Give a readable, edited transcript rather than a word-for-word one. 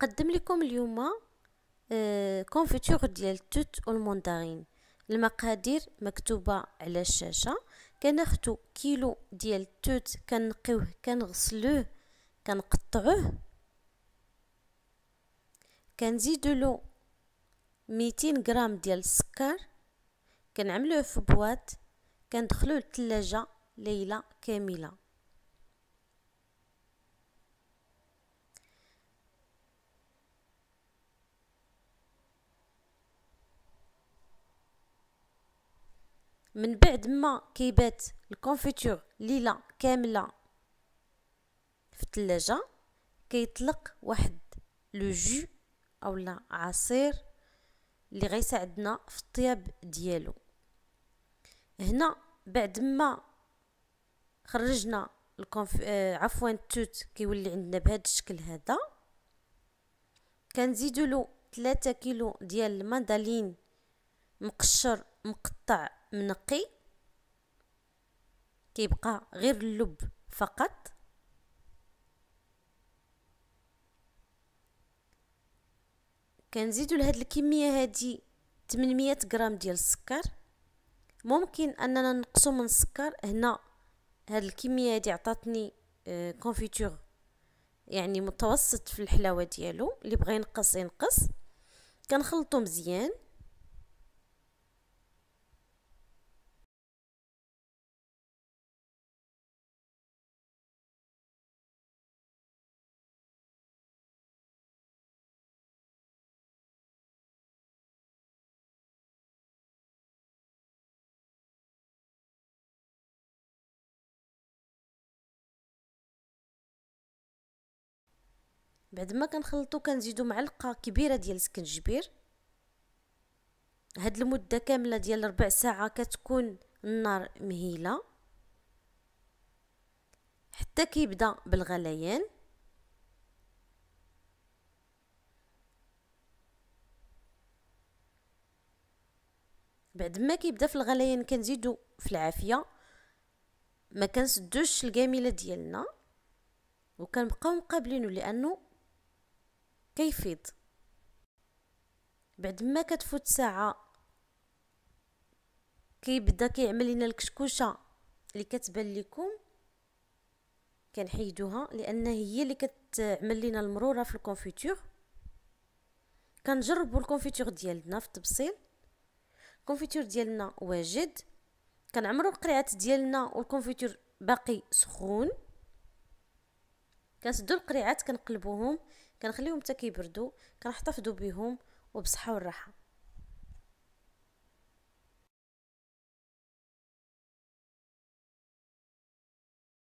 نقدم لكم اليوم كونفيتور ديال التوت والمندرين. المقادير مكتوبه على الشاشه. كناخذ كيلو ديال التوت، كنقيوه كنغسلوه كنقطعوه، كنزيدوا له 200 غرام ديال السكر، كنعملوه في بواط، كندخلوه للثلاجه ليله كامله. من بعد ما كيبات الكونفيتور ليله كامله في الثلاجه، كيطلق واحد لو جو اولا عصير اللي غيساعدنا في الطياب ديالو. هنا بعد ما خرجنا عفوا التوت كيولي عندنا بهذا الشكل هذا. كنزيدوا له 3 كيلو ديال المندالين مقشر مقطع منقي، كيبقى غير اللب فقط. كنزيدوا لهاد الكميه هذه 800 غرام ديال السكر. ممكن اننا نقصوا من السكر. هنا هاد الكميه هذه عطاتني كونفيتور يعني متوسط في الحلاوه ديالو، اللي بغى ينقص ينقص. كنخلطو مزيان. بعد ما كنخلطو كنزيدو معلقه كبيره ديال السكنجبير. هاد المده كامله ديال ربع ساعه كتكون النار مهيله حتى كيبدا بالغليان. بعد ما كيبدا في الغليان كنزيدو في العافيه، ما كنسدوش الكاميله ديالنا وكنبقاو مقابلينه لانه كيفيض. بعد ما كتفوت ساعه كيبدا كيعمل لنا الكشكوشه اللي كتبان لكم. كنحيدوها لان هي اللي كتعمل لنا المروره في الكونفيتور. كنجربوا الكونفيتور ديالنا في التبصيل. الكونفيتور ديالنا واجد. كنعمروا القريعات ديالنا والكونفيتور باقي سخون. كنسدوا القريعات كنقلبوهم، كنخليهم حتى كيبردوا، كنحتفظوا بهم وبصحه والراحه.